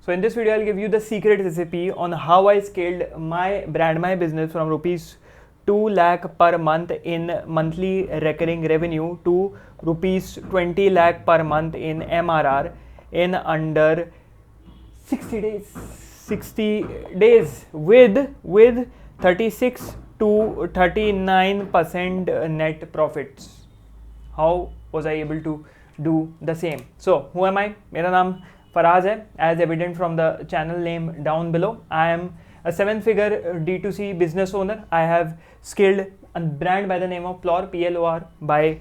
So in this video, I'll give you the secret recipe on how I scaled my brand, my business from rupees 2 lakh per month in monthly recurring revenue to rupees 20 lakh per month in MRR in under 60 days. 60 days with 36 to 39% net profits. How was I able to do the same? So who am I? मेरा नाम फराज है, as evident from the channel name down below. I am a 7-figure D2C business owner. I have scaled a brand by the name of Plor, PLOR, by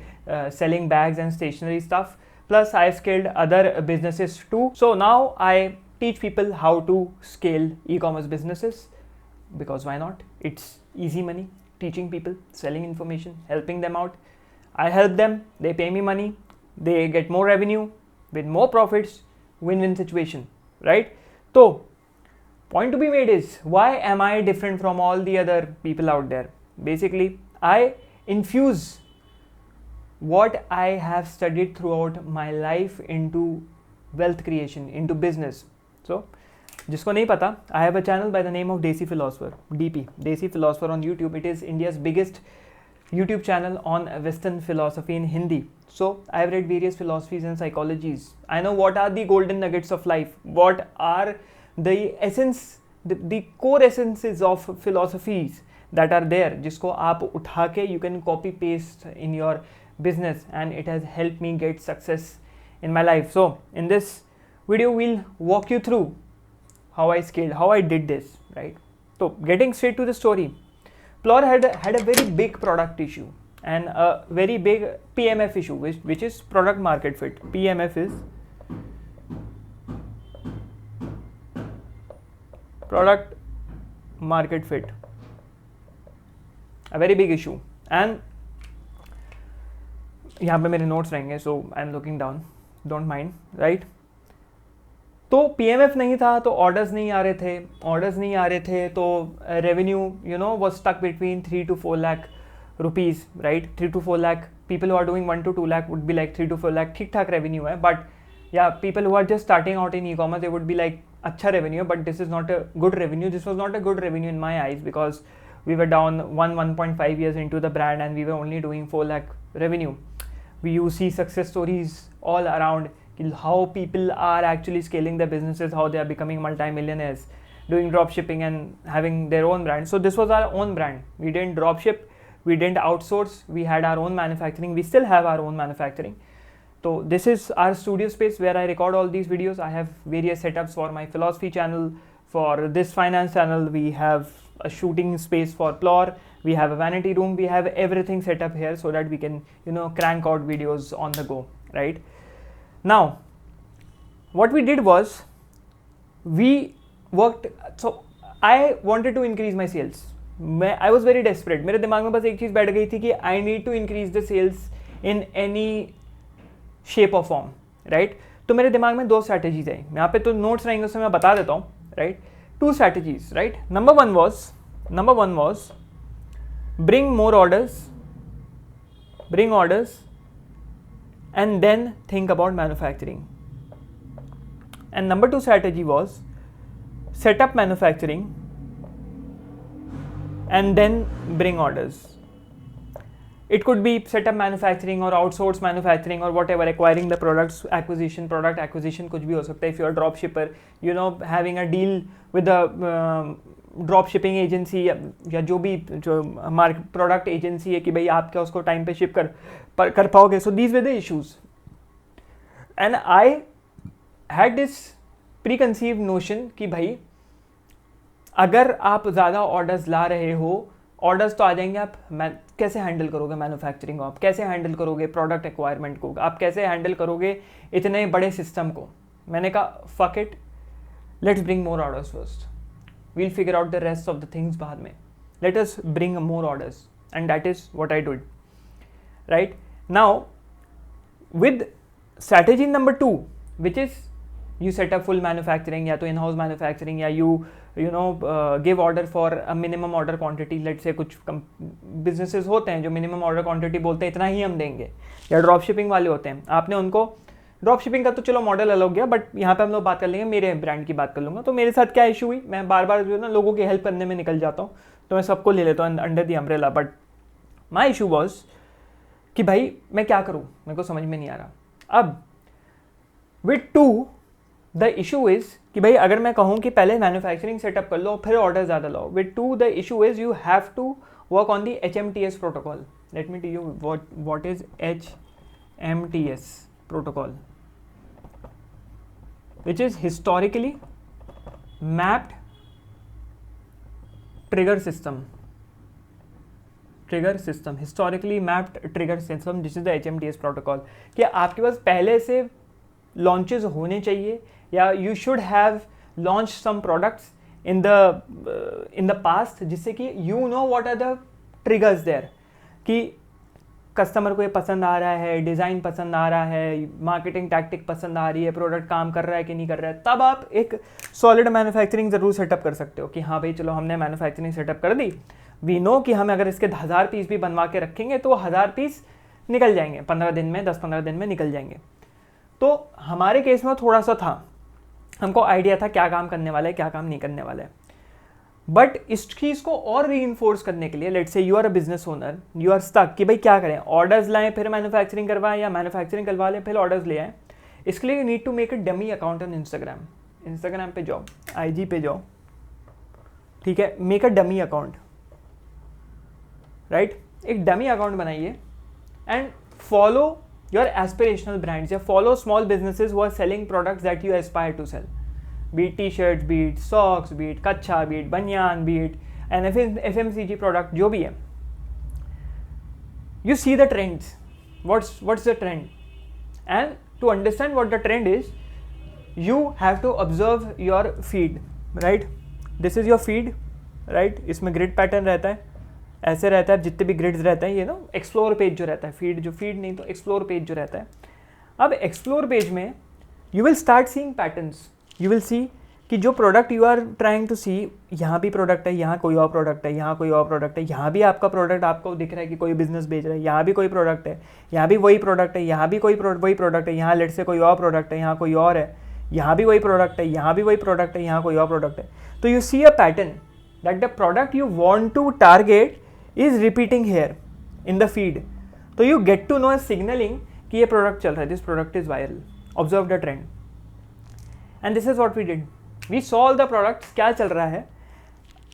selling bags and stationery stuff. Plus I have scaled other businesses too. So now I teach people how to scale e-commerce businesses, because why not? It's easy money, teaching people, selling information, helping them out. I help them, they pay me money, they get more revenue with more profits, win-win situation, right? So point to be made is, why am I different from all the other people out there? Basically, I infuse what I have studied throughout my life into wealth creation, into business. So जिसको नहीं पता, I have a channel by the name of Desi Philosopher, DP, Desi Philosopher on YouTube. It is India's biggest YouTube channel on Western philosophy in Hindi. So I have read various philosophies and psychologies. I know what are the golden nuggets of life, what are the essence, the core essences of philosophies that are there, जिसको आप उठा के you can copy paste in your business, and it has helped me get success in my life. So in this video, we'll walk you through how I scaled, how I did this, right? So getting straight to the story, Plor had a very big product issue and a very big PMF issue, which is product market fit. PMF is product market fit, a very big issue. And यहाँ पे मेरे notes रहेंगे, so I'm looking down, don't mind, right? तो PMF नहीं था तो orders नहीं आ रहे थे तो revenue was stuck between 3 to 4 lakh rupees, right? 3 to 4 lakh, people who are doing 1 to 2 lakh would be like 3 to 4 lakh ठीक ठाक revenue है, but yeah, people who are just starting out in e-commerce, they would be like अच्छा revenue, but this is not a good revenue. This was not a good revenue in my eyes, because we were down 1.5 years into the brand and we were only doing 4 lakh revenue. You see success stories all around, how people are actually scaling their businesses, how they are becoming multi-millionaires, doing drop shipping and having their own brand. So this was our own brand. We didn't drop ship, we didn't outsource, we had our own manufacturing, we still have our own manufacturing. So this is our studio space where I record all these videos. I have various setups for my philosophy channel, for this finance channel. We have a shooting space for Plor, we have a vanity room, we have everything set up here so that we can crank out videos on the go, right? Now what we did was, we worked, so I wanted to increase my sales. I was very desperate. मेरे दिमाग में बस एक चीज़ बैठ गई थी कि I need to increase the sales in any shape or form, right? तो मेरे दिमाग में 2 strategies आई. यहाँ पे तो notes रहेंगे, उससे मैं बता देता हूँ, right? 2 strategies, right? Number one was bring more orders, and then think about manufacturing. And number 2 strategy was set up manufacturing and then bring orders. It could be set up manufacturing or outsource manufacturing or whatever, acquiring the product acquisition कुछ भी हो सकता है. If you are a drop shipper, having a deal with the drop shipping agency या जो भी product agency है कि भाई आप क्या उसको टाइम पे शिप कर पाओगे. So these were the issues, and I had this pre conceived notion कि भाई अगर आप ज़्यादा ऑर्डर्स ला रहे हो, ऑर्डर्स तो आ जाएंगे, आप कैसे हैंडल करोगे मैन्युफैक्चरिंग को, आप कैसे हैंडल करोगे प्रोडक्ट एक्वायरमेंट को, आप कैसे हैंडल करोगे इतने बड़े सिस्टम को. मैंने कहा fuck it, let's bring more orders first, we'll figure out the rest of the things बाद में. Let us bring more orders, and that is what I did, right? Now with strategy number 2, which is you set up full manufacturing, या तो in-house manufacturing, या you give order for a minimum order quantity. Let's say कुछ businesses होते हैं जो minimum order quantity बोलते हैं इतना ही हम देंगे, या ड्रॉप शिपिंग वाले होते हैं, आपने उनको ड्रॉप शिपिंग का तो चलो मॉडल अलग गया, बट यहाँ पे हम लोग बात कर लेंगे, मेरे ब्रांड की बात कर लूँगा। तो मेरे साथ क्या इशू हुई, मैं बार बार जो है ना लोगों की हेल्प करने में निकल जाता हूँ, तो मैं सबको ले लेता हूँ under the umbrella. But my issue was कि भाई मैं क्या करूँ, मेरे को समझ में नहीं आ रहा। अब with two the issue is कि भाई अगर मैं कहूँ कि पहले मैन्युफैक्चरिंग सेटअप कर लो फिर ऑर्डर ज़्यादा लो, with two the issue is you have to work on the HMTS protocol. Let me tell you what is HMTS protocol, which is historically mapped trigger system, historically mapped trigger system, this is the HMTS protocol। कि आपके पास पहले से launches होने चाहिए या you should have launch some products in the past, जिससे कि you know what are the triggers there, कि कस्टमर को ये पसंद आ रहा है, डिज़ाइन पसंद आ रहा है, मार्केटिंग टैक्टिक पसंद आ रही है, प्रोडक्ट काम कर रहा है कि नहीं कर रहा है। तब आप एक सॉलिड मैन्युफैक्चरिंग ज़रूर सेटअप कर सकते हो कि हाँ भाई चलो हमने मैन्युफैक्चरिंग सेटअप कर दी, वी नो कि हम अगर इसके 1000 पीस भी बनवा के रखेंगे तो 1000 पीस निकल जाएंगे 15 दिन में, 10-15 दिन में निकल जाएंगे। तो हमारे केस में थोड़ा सा था, हमको आइडिया था क्या काम करने वाला है, क्या काम नहीं करने वाला है। बट इस चीज़ को और रीइंफोर्स करने के लिए, let's say you are a business owner, you are stuck कि भाई क्या करें, ऑर्डर्स लाएं फिर मैन्युफैक्चरिंग करवाएं या मैन्युफैक्चरिंग करवा लें फिर ऑर्डर्स ले आएँ। इसके लिए you need to make a dummy account on Instagram पे जाओ, IG पे जाओ, ठीक है, make a dummy account, right. एक डमी अकाउंट बनाइए and follow your aspirational brands या follow small businesses who are selling products that you aspire to sell, be it t-shirts, be it socks, be it कच्छा, be it बनियान, be it an FMCG product, जो भी है। You see the trends, what's the trend, and to understand what the trend is, you have to observe your feed, right? This is your feed, right? इसमें grid pattern रहता है, ऐसे रहता है, जितने भी grids रहते हैं, ये ना explore page जो रहता है, feed नहीं तो explore page जो रहता है। अब explore page में you will start seeing patterns, you will see कि जो product you are trying to see, यहाँ भी प्रोडक्ट है, यहाँ कोई और प्रोडक्ट है, यहाँ कोई और प्रोडक्ट है, यहाँ भी आपका प्रोडक्ट आपको दिख रहा है कि कोई बिजनेस बेच रहा है, यहाँ भी कोई प्रोडक्ट है, यहाँ भी वही प्रोडक्ट है, यहाँ भी वही प्रोडक्ट है, यहाँ लेट से कोई और प्रोडक्ट है, यहाँ कोई और है, यहाँ भी वही प्रोडक्ट है, यहाँ भी वही प्रोडक्ट है, यहाँ कोई और प्रोडक्ट है। तो you see a pattern that the product you want to target is repeating here in the feed. तो you get to know a signalling कि ये प्रोडक्ट चल रहा है, this product is viral, observe the trend, and this is what we did. We saw all the products क्या चल रहा है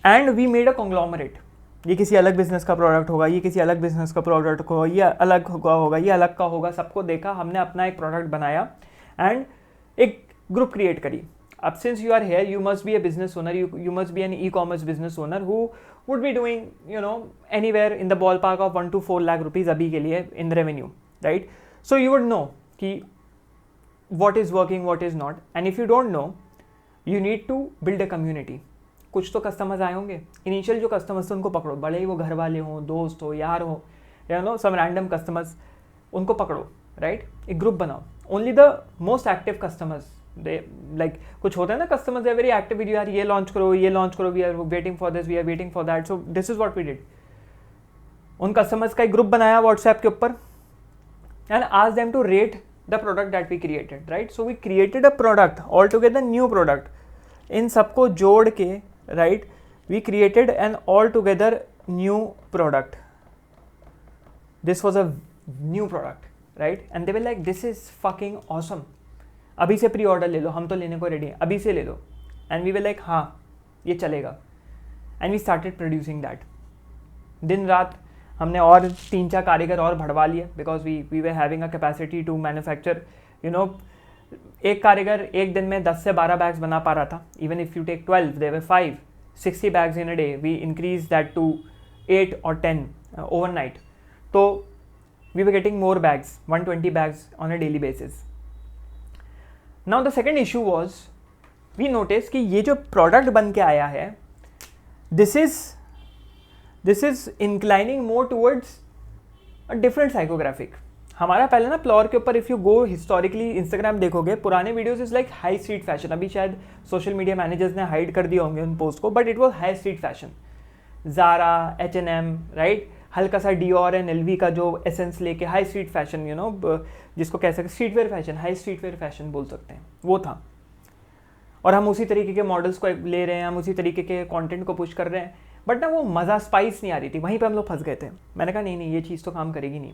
and we made a conglomerate. ये किसी अलग बिजनेस का प्रोडक्ट होगा, ये किसी अलग बिजनेस का प्रोडक्ट होगा, ये अलग होगा, ये अलग का होगा, सबको देखा, हमने अपना एक प्रोडक्ट बनाया एंड एक ग्रुप क्रिएट करी। अब since you are here, you must be a business owner, you must be an e-commerce business owner who would be doing anywhere in the ball park of 1 to 4 lakh rupees अभी के लिए in revenue, right. So you would know कि what is working, what is not, and if you don't know, you need to build a community। कुछ तो customers आए होंगे, initial जो customers उनको पकड़ो, भले ही वो घर वाले हों, दोस्त हो, यार हो, या नो सम रैंडम कस्टमर्स, उनको पकड़ो, राइट। एक ग्रुप बनाओ, only the most active customers, they like कुछ होता है ना customers are very active with you, यार ये लॉन्च करो, we are waiting for this, we are waiting for that, so this is what we did. उन customers का एक ग्रुप बनाया व्हाट्सएप के ऊपर and ask them to rate the product that we created, right? So we created a product, altogether new product, इन सबको जोड़ के, right, we created an altogether new product, this was a new product, right, and they were like this is fucking awesome, अभी से pre order ले लो, हम तो लेने को रेडी हैं, अभी से ले लो, and we were like हाँ ये चलेगा, and we started producing that। दिन रात हमने और 3-4 कारीगर और बढ़वा लिए, because we were having a capacity to manufacture, एक कारीगर एक दिन में 10 से 12 बैग्स बना पा रहा था। Even if you take 12, they were 5, 60 bags in a day, we increase that to 8 or 10 overnight. तो we were getting more bags, 120 bags on a daily basis. Now the second issue was, we notice कि ये जो product बन के आया है, this is inclining more towards a different psychographic. हमारा पहले ना फ्लोर के ऊपर, if you go historically Instagram देखोगे, पुराने videos is like high street fashion. अभी शायद सोशल मीडिया मैनेजर्स ने हाइड कर दिया होंगे उन पोस्ट को, but it was high street fashion, Zara, H&M, right, हल्का सा डियोर एंड एलवी का जो एसेंस लेके high street fashion, you know, जिसको कह सकते street wear fashion, high street wear fashion बोल सकते हैं, वो था। और हम उसी तरीके के मॉडल्स को ले रहे हैं, हम उसी तरीके के कंटेंट को पुश कर रहे हैं, बट ना वो मज़ा, स्पाइस नहीं आ रही थी। वहीं पे हम लोग फंस गए थे। मैंने कहा नहीं ये चीज़ तो काम करेगी नहीं।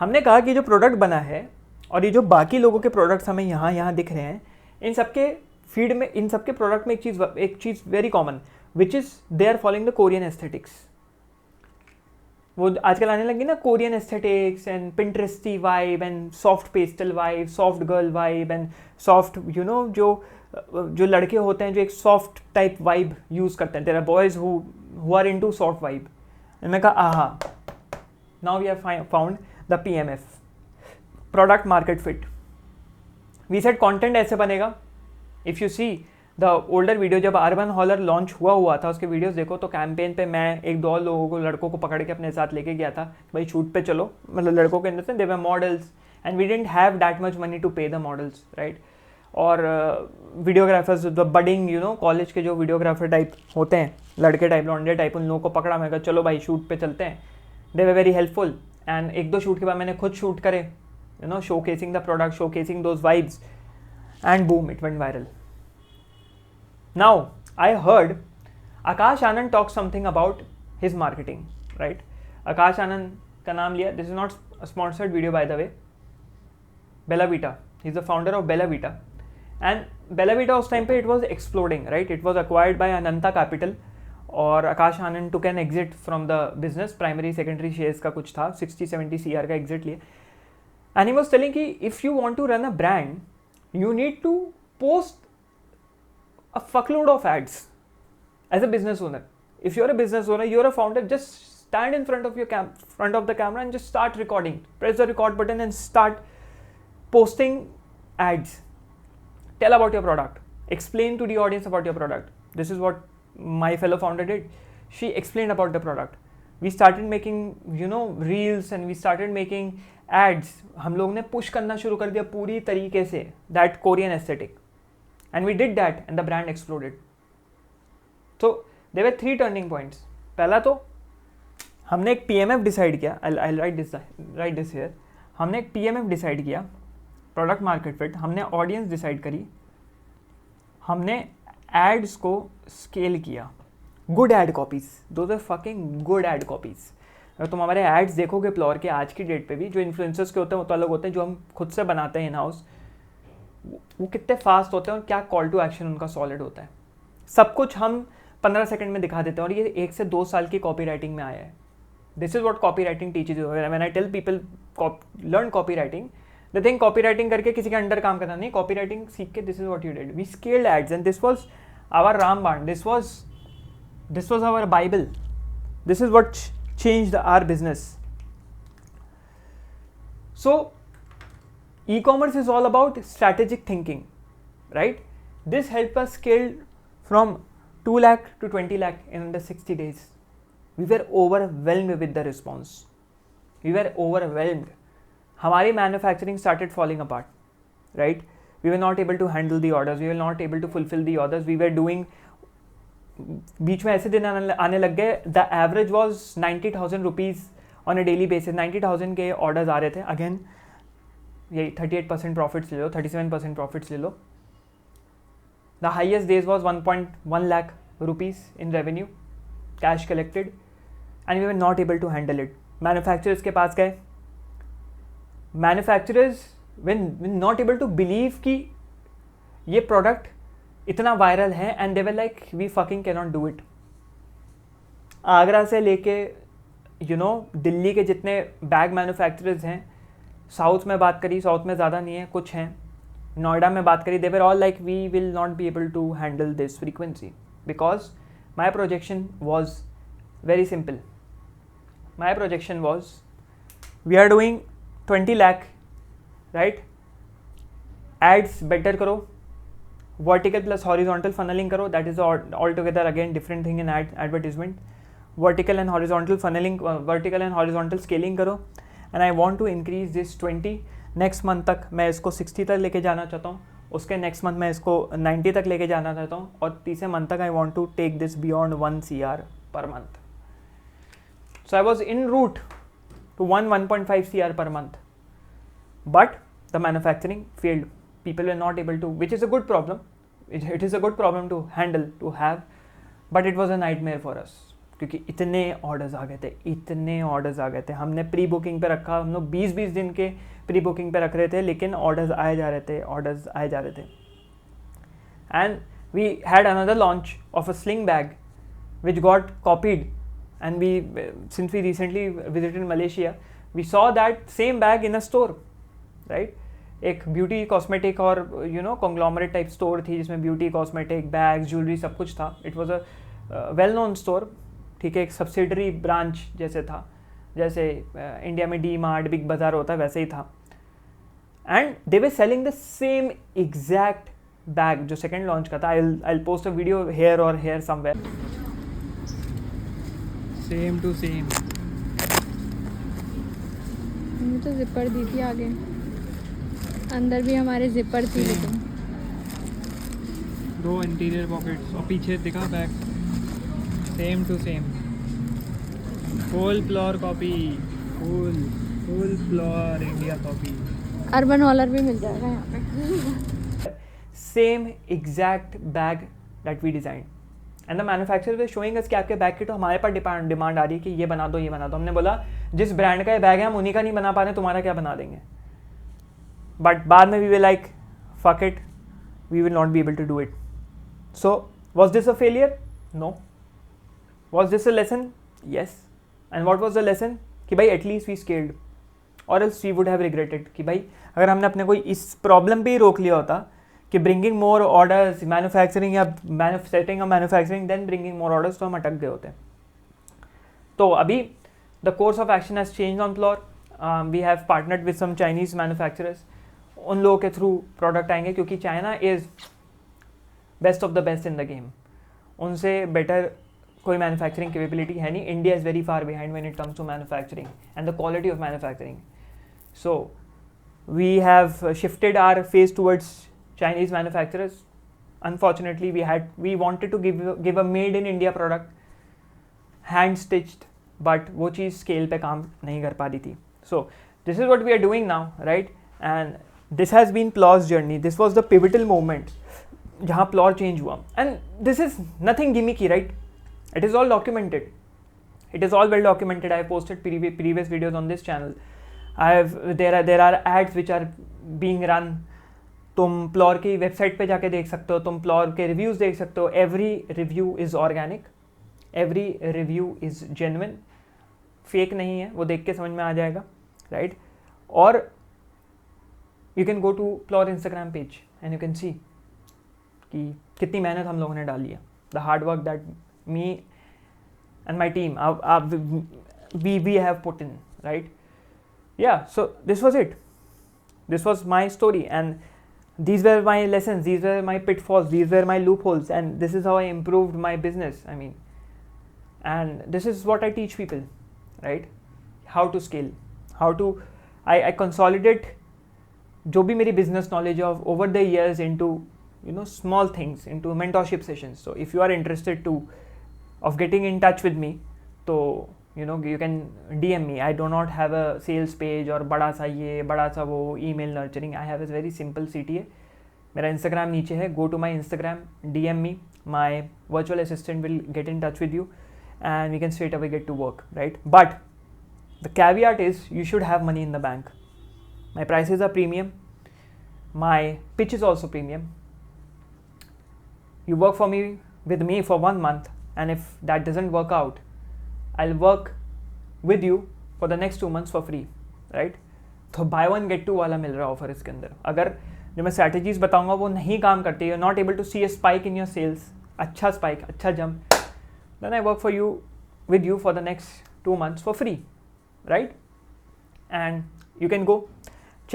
हमने कहा कि जो प्रोडक्ट बना है और ये जो बाकी लोगों के प्रोडक्ट्स हमें यहाँ दिख रहे हैं, इन सबके फीड में, इन सबके प्रोडक्ट में एक चीज़ very common, which is they are following the Korean aesthetics. वो आजकल आने लगी ना Korean aesthetics and Pinteresty vibe and soft pastel vibe, soft girl vibe and soft, you know, जो लड़के होते हैं जो एक सॉफ्ट टाइप वाइब यूज़ करते हैं। There are boys who are into soft vibe. मैंने कहा aha, now we have found the PMF, product market fit. We said content ऐसे बनेगा। If you see the older video, जब Urban Hauler launch हुआ था, उसके वीडियोस देखो तो कैंपेन पे मैं एक दो लोगों को, लड़कों को पकड़ के अपने साथ लेके गया था, भाई शूट पे चलो, मतलब लड़कों के अंदर से they were models and we didn't have that much money to pay the models, right. और videographers, the budding, you know, college के जो वीडियोग्राफर टाइप होते हैं, लड़के टाइप, लॉन्डे टाइप, उन लोगों को पकड़ा। मैं कहा चलो भाई शूट पे चलते हैं। दे वर वेरी हेल्पफुल एंड एक दो शूट के बाद मैंने खुद शूट करे, you know, showcasing the product, showcasing those vibes, and boom, it went viral. Now, I heard Akash Anand talk something about his marketing, right? Akash Anand का नाम लिया. This is not a sponsored video, by the way. Bella Vita. He's the founder of Bella Vita. And Bella Vita उस time पे it was exploding, right? It was acquired by Ananta Capital. और Akash Anand took an exit from the business. Primary, secondary shares का कुछ था. 60-70 CR का exit लिए. And he was telling कि if you want to run a brand, you need to post a fuckload of ads as a business owner. If you're a business owner, you're a founder, just stand in front of your front of the camera and just start recording. Press the record button and start posting ads. Tell about your product. Explain to the audience about your product. This is what my fellow founder did. She explained about the product. We started making, you know, reels and we started making ads. हम लोग ने push करना शुरू कर दिया पूरी तरीके से that Korean aesthetic. And we did that and the brand exploded. So there were 3 turning points. पहला तो हमने एक PMF डिसाइड किया. I'll write this here. हमने एक PMF डिसाइड किया, प्रोडक्ट मार्केट फिट. हमने ऑडियंस डिसाइड करी, हमने एड्स को स्केल किया. Good ad copies, those are fucking good ad copies. अगर तुम हमारे एड्स देखोगे फ्लोर के आज की डेट पे भी, जो इन्फ्लुएंसर्स के होते हैं वो तो अलग होते हैं, जो हम खुद से बनाते हैं इन हाउस, वो कितने फास्ट होते हैं और क्या कॉल टू एक्शन उनका सॉलिड होता है. सब कुछ हम 15 सेकंड में दिखा देते हैं और ये 1 से 2 साल की कॉपी राइटिंग में आया है. This is what copy writing teaches you. When I tell people learn copy writing, they think copy writing करके किसी के अंडर काम करना. नहीं, कॉपी राइटिंग सीख के this is what you did. We scaled ads and this was our रामबाण. This was our Bible. This is what changed our business. So e-commerce is all about strategic thinking, right? This helped us scale from 2 lakh to 20 lakh in under 60 days. We were overwhelmed with the response. We were overwhelmed. Hamari manufacturing started falling apart, right? We were not able to handle the orders. We were not able to fulfill the orders. We were doing, बीच में ऐसे दिन आने लग गए, the average was 90,000 rupees on a daily basis. 90,000 के orders आ रहे थे. Again, यही 38% प्रॉफिट्स ले लो, 37% प्रॉफिट्स ले लो. The highest days was 1.1 lakh rupees in revenue cash collected and we were not able to handle it. Manufacturers के पास गए. Manufacturers when not able to believe कि ये प्रोडक्ट इतना वायरल है and they were like we fucking can not do it. Agra से लेके you know Delhi के जितने बैग मैन्युफैक्चरर्स हैं, साउथ में बात करी, साउथ में ज़्यादा नहीं है, कुछ हैं. नोएडा में बात करी, they were all like we will not be able to handle this frequency because my projection was very simple. My projection was we are doing 20 lakh, right? Ads better करो, वर्टिकल प्लस हॉरिजॉन्टल फनलिंग करो. That is all together again different thing in advertisement. Vertical and horizontal funneling, vertical and horizontal scaling करो. And I want to increase this 20. Next month तक मैं इसको 60 तक लेके जाना चाहता हूँ. उसके नेक्स्ट मंथ मैं इसको 90 तक लेके जाना चाहता हूँ. और तीसरे मंथ तक I want to take this beyond 1 CR per month. So I was en route to 1.5 CR per month. But the manufacturing failed. People were not able to, which is a good problem. It is a good problem to handle, to have, but it was a nightmare for us. क्योंकि इतने orders आ गए थे, हमने pre booking पे रखा, हम लोग 20-20 दिन के प्री बुकिंग पे रख रहे थे, लेकिन ऑर्डर्स आए जा रहे थे. And we had another launch of a sling bag which got copied, and since we recently visited Malaysia, we saw that same bag in a store, right? एक ब्यूटी कॉस्मेटिक और कॉन्ग्लोमरेट टाइप स्टोर थी जिसमें beauty cosmetic bags jewellery सब कुछ था. It was a well known store, ठीक है, एक सब्सिडरी ब्रांच जैसे था, जैसे इंडिया में डी मार्ट बिग बाज़ार होता है वैसे ही था. And they were selling the same exact bag जो सेकेंड लॉन्च का था. I post a video here और here somewhere. Same to same. हमें तो जिपर दी थी आगे, अंदर भी हमारे जिपर थी, लेकिन 2 इंटीरियर पॉकेट्स और पीछे दिखा bag. Same to same, full floor copy, full floor India copy. Urban ऑलर भी मिल जाएगा यहाँ पे. Same exact bag that we design. And the manufacturer वे शोइंग अस कि आपके बैग की तो हमारे पास डिमांड आ रही है कि ये बना दो. हमने बोला जिस ब्रांड का ये बैग है हम उन्हीं का नहीं बना पा रहे, तुम्हारा क्या बना देंगे. बट बाद में we were like fuck it, we will not be able to do it. So was this a failure? No. Was this a lesson? Yes. And what was the lesson? कि भाई एटलीस्ट वी स्केल्ड, और else we would have regretted कि भाई अगर हमने अपने को इस प्रॉब्लम पे ही रोक लिया होता कि ब्रिंगिंग मोर ऑर्डर्स मैन्युफैक्चरिंग या setting a manufacturing then bringing more orders, तो हम अटक गए होते. तो अभी the course of action has change on floor. We have partnered with some Chinese manufacturers. उन लोगों के थ्रू प्रोडक्ट आएंगे क्योंकि China is best of the best in the game. उनसे बेटर कोई मैन्युफैक्चरिंग कैपेबिलिटी है नहीं. India is very far behind when it comes to manufacturing and the quality of manufacturing. So we have shifted our face towards Chinese manufacturers. Unfortunately, we wanted to give a made in India product, hand stitched, but वो चीज़ scale पे काम नहीं कर पा रही थी. So this is what we are doing now, right? And this has been Plore's journey. This was the pivotal moment जहाँ Plore change हुआ. And this is nothing gimmicky, right? It is all documented. It is all well documented. I have posted previous videos on this channel. There are ads which are being run. तुम प्लॉर की website पे जाके देख सकते हो, तुम प्लॉर के reviews देख सकते हो. Every review is organic, every review is genuine, fake नहीं है, वो देख के समझ में आ जाएगा, राइट. और यू कैन गो टू प्लॉर Instagram page and you can see कि कितनी मेहनत हम लोगों ने डाली है. The hard work that me and my team we have put in, right. Yeah so this was it. This was my story and these were my lessons, these were my pitfalls, these were my loopholes, and this is how I improved my business. I mean, and this is what I teach people, right? How to scale, how to I consolidate जो भी मेरी business knowledge of over the years into small things, into mentorship sessions. So if you are interested of getting in touch with me, तो you can DM me. I do not have a sales page और बड़ा सा ये बड़ा सा वो email nurturing. I have a very simple CTA. मेरा Instagram नीचे है. Go to my Instagram, DM me. My virtual assistant will get in touch with you and we can straight away get to work, right? But the caveat is you should have money in the bank. My prices are premium. My pitch is also premium. You work with me for 1 month, and if that doesn't work out, I'll work with you for the next 2 months for free, right? तो bye 1 get 2 वाला मिल रहा offer इसके अंदर. अगर जो मैं strategies बताऊंगा वो नहीं काम करती, you're not able to see a spike in your sales, अच्छा स्पाइक, अच्छा jump, then I work with you for the next 2 months for free, right? And you can go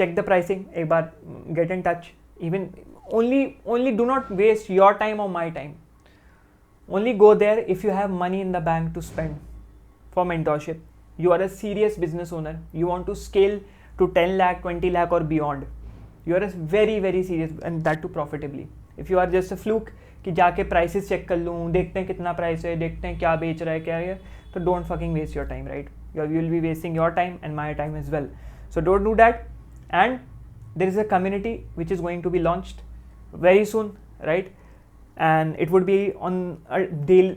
check the pricing, एक बार get in touch. Even only do not waste your time or my time. Only go there if you have money in the bank to spend for mentorship. You are a serious business owner. You want to scale to 10 lakh, 20 lakh or beyond. You are a very, very serious, and that too profitably. If you are just a fluke कि जाके prices check कर लूँ, देखते हैं कितना price है, देखते हैं क्या बेच रहा है क्या है, तो don't fucking waste your time, right? You will be wasting your time and my time as well. So don't do that. And there is a community which is going to be launched very soon, right? And it would be on a deal,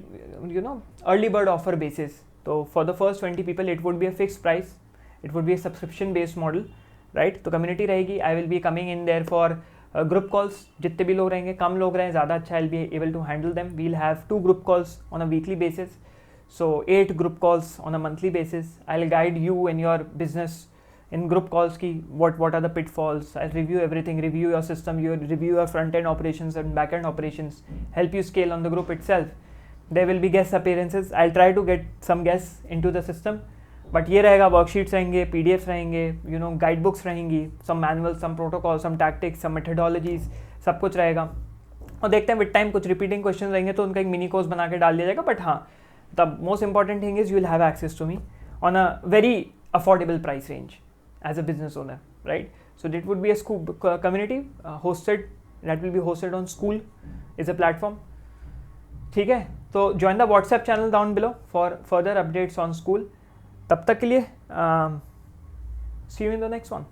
early bird offer basis. So for the first 20 people, it would be a fixed price. It would be a subscription based model, right? तो community रहेगी. I will be coming in there for group calls. जितने भी लोग रहेंगे, कम लोग रहें ज़्यादा अच्छा, I'll be able to handle them. We'll have 2 group calls on a weekly basis. So 8 group calls on a monthly basis. I'll guide you in your business in group calls ki what are the pitfalls. I'll review everything, review your system, review your front end operations and back end operations, help you scale on the group itself. There will be guest appearances. I'll try to get some guests into the system. But ये रहेगा, worksheets रहेंगे, PDFs रहेंगे, guidebooks रहेंगी, some manuals, some protocols, some tactics, some methodologies, सब कुछ रहेगा. और देखते हैं विद टाइम कुछ रिपीटिंग क्वेश्चन रहेंगे तो उनका एक मिनी कोर्स बना के डाल दिया जाएगा. बट हाँ, the most important thing is you will have access to me on a very affordable price range as a business owner, right? So that would be a school community hosted, that will be hosted on Skool is a platform. ठीक है, तो join the WhatsApp channel down below for further updates on Skool. तब तक के लिए see you in the next one.